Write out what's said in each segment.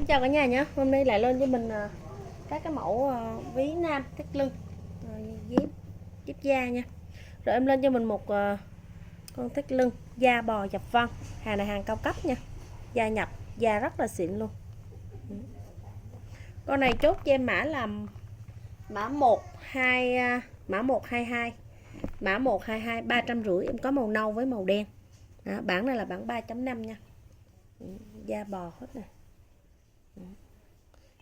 Xin chào cả nhà nhé. Hôm nay lại lên cho mình các cái mẫu ví nam thắt lưng dép da nha. Rồi em lên cho mình một con thắt lưng da bò dập vân. Hàng này hàng cao cấp nha. Da nhập, da rất là xịn luôn. Con này chốt cho em mã là mã 12 mã 122. Mã 122 350, em có màu nâu với màu đen. Đó, bản này là bản 3.5 nha. Da bò hết nè.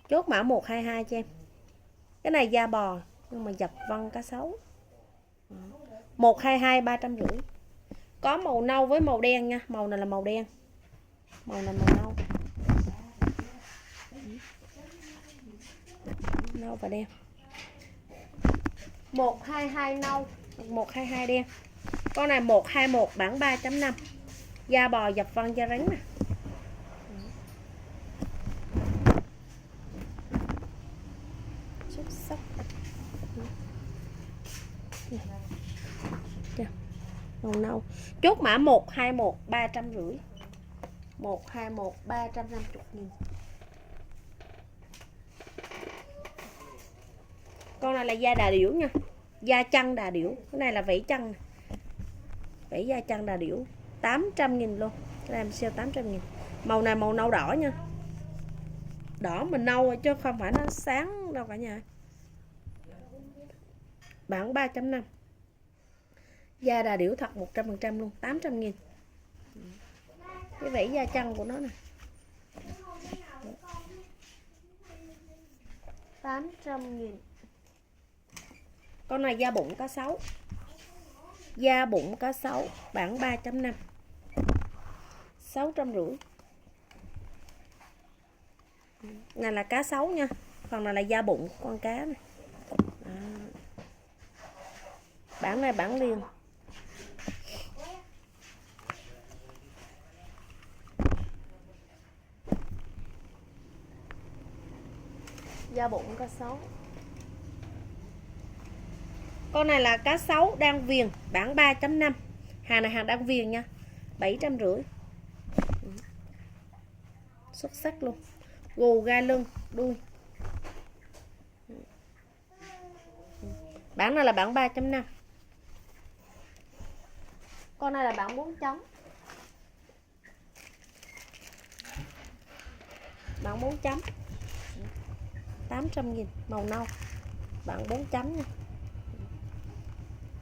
Chốt mã 122 cho em. Cái này da bò nhưng mà dập vân cá sấu. 122 350. Có màu nâu với màu đen nha. Màu này là màu đen. Màu này màu nâu. Nâu và đen. 122 nâu, 122 đen. Con này 121 bản 3.5. Da bò dập vân da rắn nè. Xuất sắc. Màu nâu. Chốt mã 121 350. 121 350.000. Con này là da đà điểu nha. Da chân đà điểu. Cái này là vảy chân. Vảy da chân đà điểu 800.000 luôn. Làm sale 800.000. Màu này màu nâu đỏ nha. Đỏ mình nâu chứ không phải nó sáng đâu cả nhà. Bản 3.5. Da đà điểu thật 100% luôn, 800.000. Cái vảy da chân của nó nè. 800.000. Con này da bụng cá sấu. Da bụng cá sấu bản 3.5. 650. Này là cá sấu nha. Còn này là da bụng con cá này. Bản này bản liền. Da bụng cá sấu. Con này là cá sấu đang viền bản 3.5. Hàng này hàng đang viền nha. 750. Xuất sắc luôn. Gù ga lưng đuôi. Bản này là bản 3.5. Con này là bản 4 chấm. Bản 4 chấm. 800.000 màu nâu. Bản 4 chấm nha.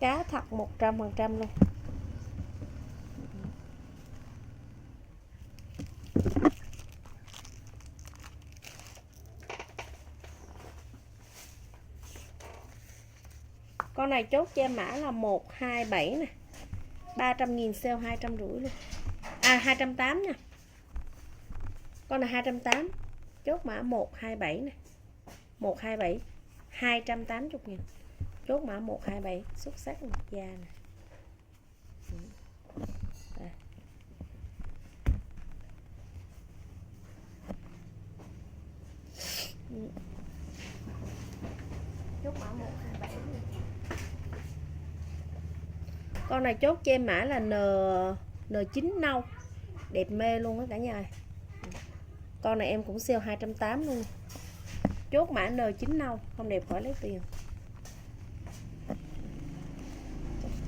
Cá thật 100% luôn. Con này chốt cho em mã là 127 nè. 300.000 sale 250 luôn. 280 nha. Con này 280. Chốt mã 127 nè. 127 280.000. Chốt mã 127 xuất sắc một da nè. Đây. Chốt mã 127 nè. Con này chốt cho em mã là N9 nâu. Đẹp mê luôn á cả nhà. Con này em cũng sale 280 luôn. Chốt mã N9 nâu, không đẹp khỏi lấy tiền.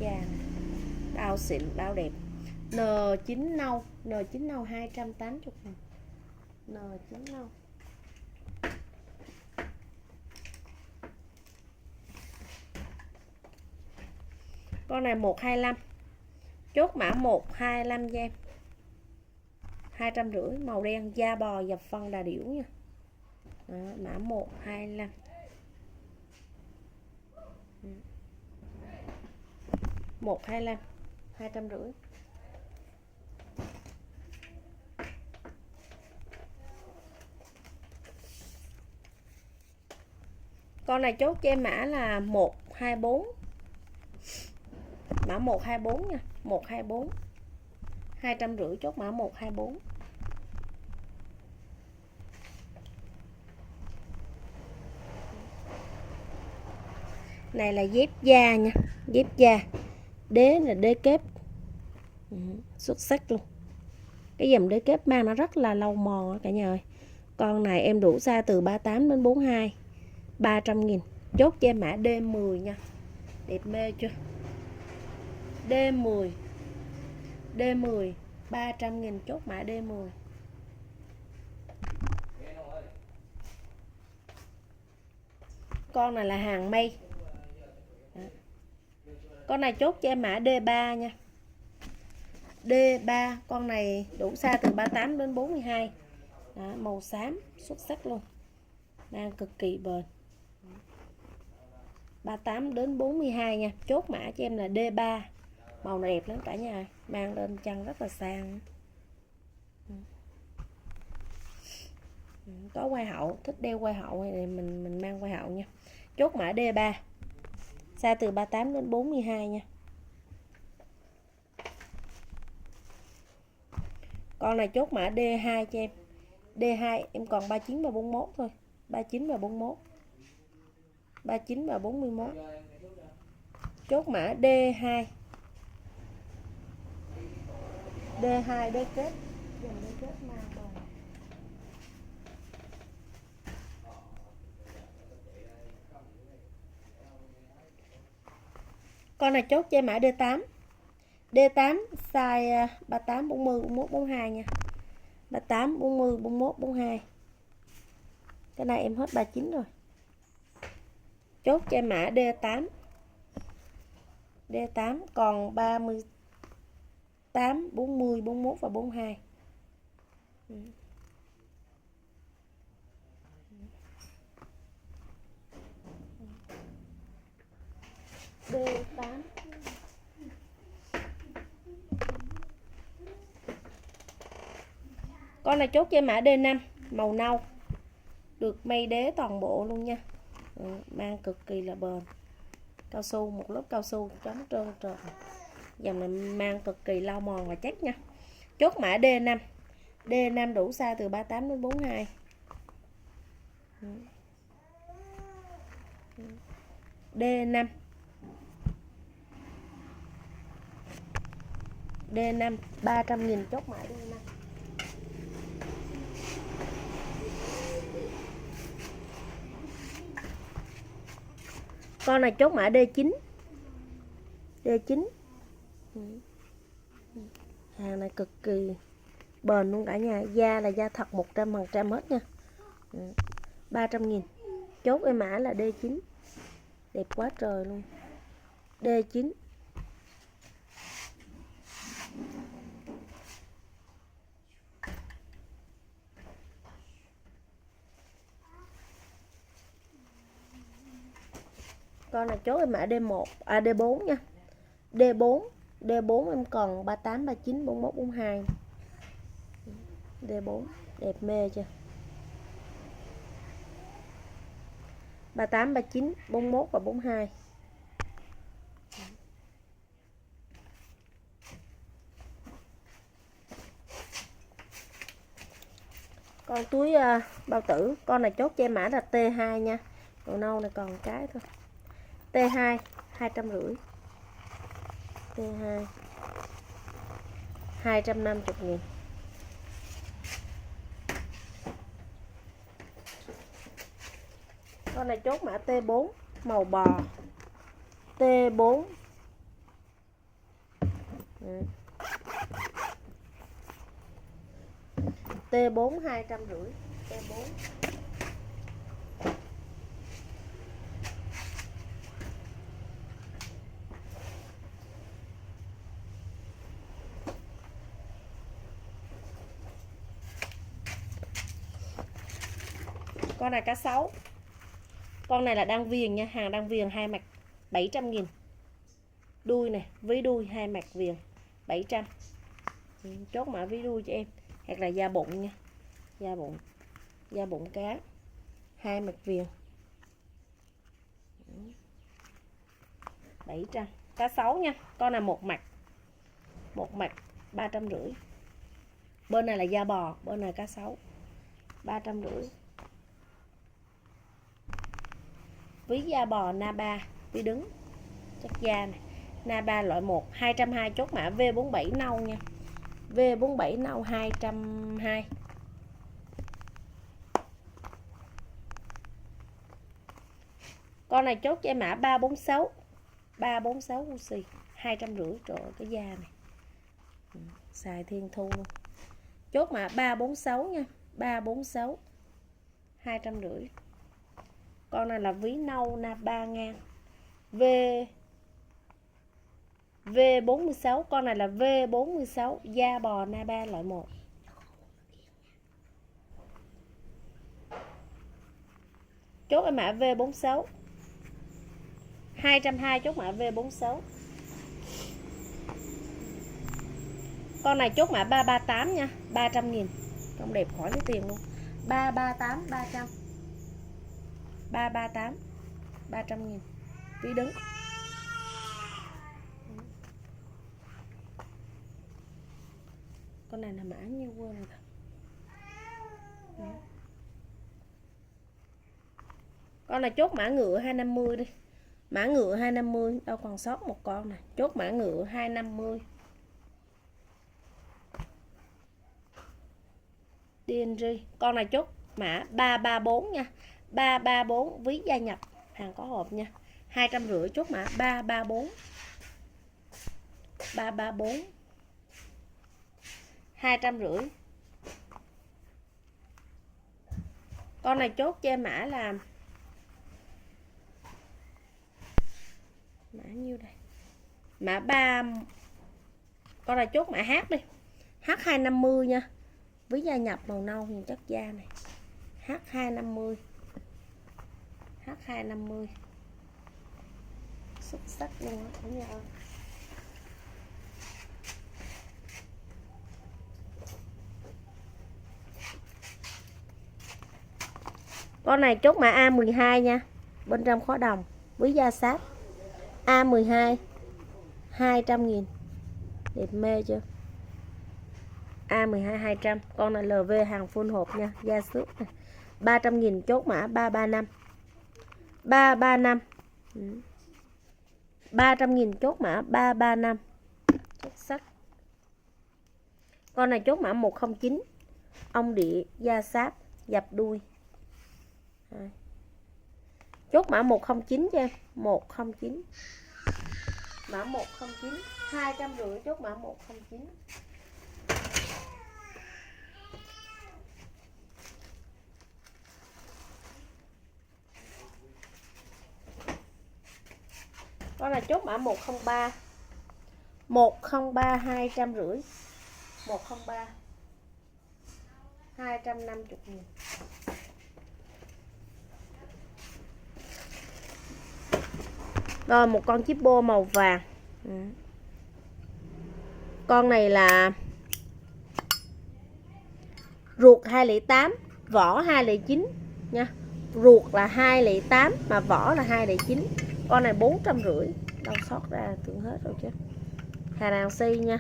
Da này. Bao xịn, bao đẹp. N9 nâu, N9 nâu 280.000. N9 nâu. Con này 125. Chốt mã 125 cho em. 250 màu đen da bò dập vân đà điểu nha. Đó, mã 125. Ừ. 125 250. Con này chốt cho em mã là 124. Mã 124 nha, 124. 250 chốt mã 124. Này là dép da nha, dép da. Đế là đế kép. Xuất sắc luôn. Cái dòng đế kép mang nó rất là lâu mòn cả nhà ơi. Con này em đủ size từ 38 đến 42, 300.000. Chốt cho em mã D10 nha. Đẹp mê chưa? D10, 300.000, chốt mã D10. Con này là hàng mây. Con này chốt cho em mã D3 nha. D3, con này đủ size từ 38 đến 42. Đó, màu xám xuất sắc luôn, đang cực kỳ bền. 38 đến 42 nha. Chốt mã cho em là D3. Màu này đẹp lắm cả nhà, mang lên chân rất là sang. Có quai hậu, thích đeo quai hậu thì mình mang quai hậu nha. Chốt mã D3, size từ 38 đến 42 nha. Con này chốt mã D2 cho em. D2 em còn 39 và 41 thôi. 39 và 41. 39 và 41. Chốt mã D2. D2 D kết. Dùm D kết mang bò. Con này chốt cho em mã D8. D8 size 38 40 41 42 nha. 38 40 41 42. Cái này em hết 39 rồi. Chốt cho em mã D8. D8 còn 38 40 41 và 42. D8. Con này chốt cho em mã D5, màu nâu. Được mây đế toàn bộ luôn nha. Mang cực kỳ là bền. Cao su, một lớp cao su chống trơn trơn. Dòng này mang cực kỳ lau mòn và chắc nha. Chốt mã D5. D5 đủ size từ 38 đến 42. D5. D5 300.000, chốt mã D5. Con này chốt mã D9. D9. Hàng này cực kỳ bền luôn cả nhà. Da là da thật 100% hết nha. 300.000. Chốt em mã là D9. Đẹp quá trời luôn. D9. Con này chốt em mã D1, D4 nha. D4 em còn 38 39 41 42. D4 đẹp mê chưa? 38 39 41 và 42. Con túi bao tử, con này chốt cho em mã là T2 nha. Màu nâu này còn cái thôi. T2 250. T2 250.000. Con này chốt mã T4, màu bò. T4. T4 250. T4. Con này cá sấu. Con này là đăng viền nha, hàng đăng viền hai mặt 700.000. Đuôi này, ví đuôi hai mặt viền 700. Chốt mã ví đuôi cho em. Hoặc là da bụng nha. Da bụng cá. Hai mặt viền 700. Cá sấu nha. Con này một mặt 350. Bên này là da bò, bên này cá sấu 350. Ví da bò Naba, ví đứng chắc da này. Naba loại 1 220, chốt mã V47 nâu nha. V47 nâu 220. Con này chốt cho em mã 346. 346 Gucci 250. Trời ơi, cái da này xài thiên thu luôn. Chốt mã 346 nha. 346 250. Con này là ví nâu na 3 ngàn. V46. Con này là V46 da bò na 3 loại 1. Chốt em mã V46 220. Chốt mã V46. Con này chốt mã 338 nha. 300.000. Không đẹp khỏi cái tiền luôn. 338 300. 338 300.000. Ví đứng. Con này là mã nhiêu quên rồi. Con này chốt mã ngựa 250 đi. Mã ngựa 250. Đâu còn sót một con này. Chốt mã ngựa 250. DNG. Con này chốt mã 334 nha. 334 ví gia nhập. Hàng có hộp nha. 250. Chốt mã 334. 334 250. Con này chốt cho em mã là mã nhiêu đây? Mã 3. Con này chốt mã H đi. H250 nha. Ví gia nhập màu nâu nhìn chất da này. H250. H250. Xuất sắc luôn á cả nhà ơi. Con này chốt mã A12 nha. Bên trong khó đồng. Ví da sát. A12 200.000. Đẹp mê chưa? A12 200. Con này LV hàng full hộp nha. Da xước này. 300.000. Chốt mã 335. 335. 300.000. Chốt mã 335. Xuất sắc. Con này chốt mã 109. Ong địa da sát dập đuôi. Chốt mã 109 cho em. 109. Mã 109 250. Chốt mã 109. Con này chốt mã 103. 103 250. 103 250.000. Rồi một con chippo màu vàng. Con này là ruột 208, vỏ 209 nha. Ruột là 208 mà vỏ là 209. Con này 450. Đâu sót ra tưởng hết rồi chứ. Hàng nào si nha.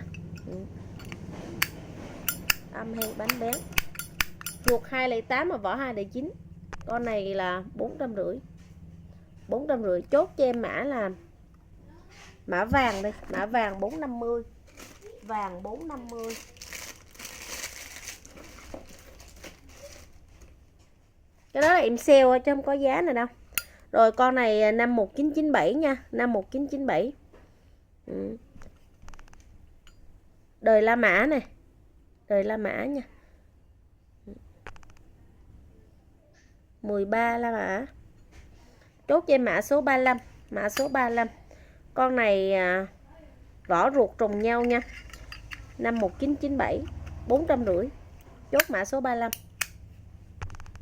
Âm hay bánh bén. Ruột 208 mà vỏ 209. Con này là 450. 450. Chốt cho em mã là mã vàng đi. Mã vàng 450. Vàng 450. Cái đó là em sale chứ không có giá này đâu. Rồi con này 51997 nha. 51997. Đời La Mã này. Đời La Mã nha. 13 La Mã. Chốt cho em mã số 35. Mã số 35. Con này vỏ ruột trùng nhau nha. 51997 450. Chốt mã số 35.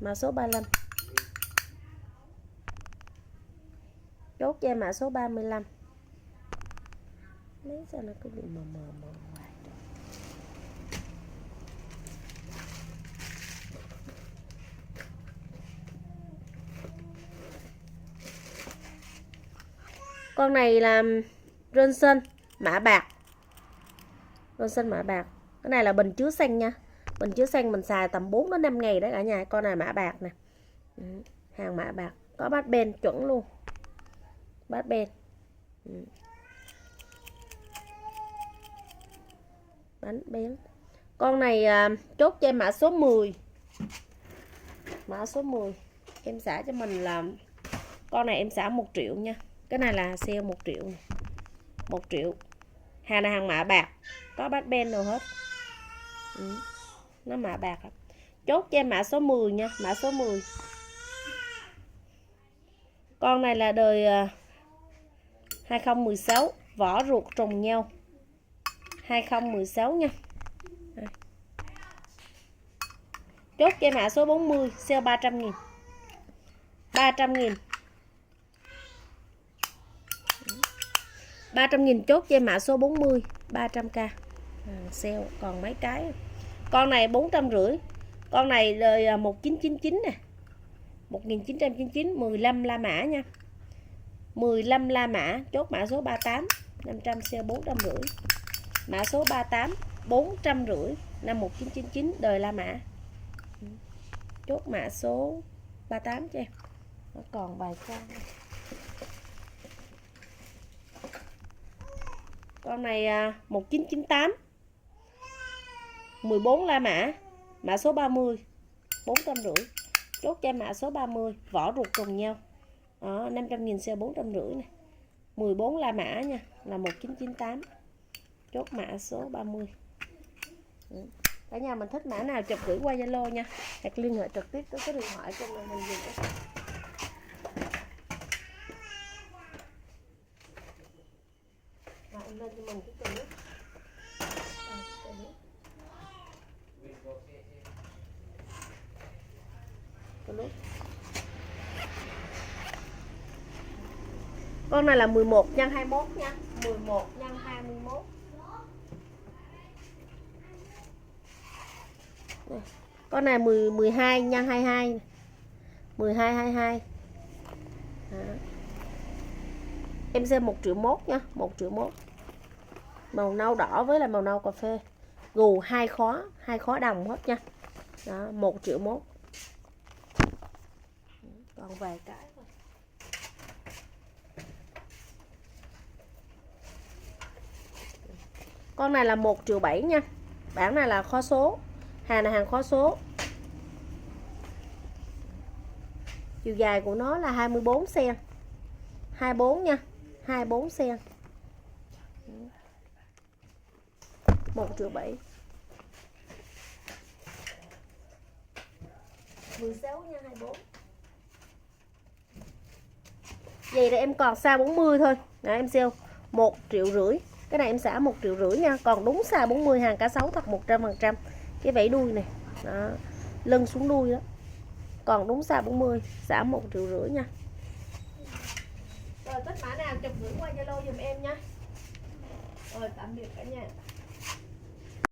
Mã số 35. Chốt cho em mã số 35. Lấy sao nó cứ bị mờ mờ hoài. Con này là Johnson mã bạc. Johnson mã bạc. Cái này là bình chứa xanh nha. Bình chứa xanh mình xài tầm 4 đến 5 ngày đấy cả nhà. Con này mã bạc nè. Hàng mã bạc. Có bát ben chuẩn luôn. Bát ben. Bánh bén. Con này chốt cho em mã số 10. Mã số 10. Em xả cho mình là Con này em xả 1 triệu nha. Cái này là sale 1 triệu này. 1 triệu. Hàng này hàng mạ bạc, có bát ben đâu hết. Nó mạ bạc. Chốt cho em mã số 10 nha, mã số 10. Con này là đời 2016, vỏ ruột trùng nhau. 2016 nha. Chốt cho em mã số 40, sale 300.000. 300.000. 300.000 chốt cho em mã số 40, 300k. Sale còn mấy cái. Con này 450. Con này đời 1999 nè. 1999, 15 la mã nha. 15 la mã, chốt mã số 38, 500 sale 450. Mã số 38, 450 năm 1999 đời la mã. Chốt mã số 38 cho em. Nó còn vài con. Con này 1998, 14 la mã, mã số 30, 450. Chốt cho em mã số 30, vỏ ruột trùng nhau. Đó, 500.000 sale 450 này. 14 la mã nha, là 1998. Chốt mã số 30. Cả nhà mình thích mã nào chụp gửi qua Zalo nha, hoặc liên hệ trực tiếp tới cái điện thoại cho mình dùng. Em lên cho mình cái từ nước. Con này là 11 x 21 nha, 11 x 21. Đây. Con này 12 x 22. 12 22. Đó. Em xem 1 triệu mốt nha, 1 triệu mốt. Màu nâu đỏ với là màu nâu cà phê. Gù hai khóa đồng hết nha. Đó, 1 triệu mốt. Còn vài cái thôi. Con này là 1 triệu 7 nha. Bản này là kho số. Hàng này hàng kho số. Chiều dài của nó là 24 cm. 24 nha. 24 cm. 1 triệu 7. 16 nha 24. Vậy là em còn size 40 thôi. Đó, em sale 1 triệu rưỡi. Cái này em xả 1 triệu rưỡi nha. Còn đúng size 40, hàng cá sấu thật 100%. Cái vảy đuôi này. Đó. Lưng xuống đuôi đó. Còn đúng size 40, xả 1 triệu rưỡi nha. Rồi thích mã nào chụp gửi qua Zalo giùm em nha. Rồi tạm biệt cả nhà.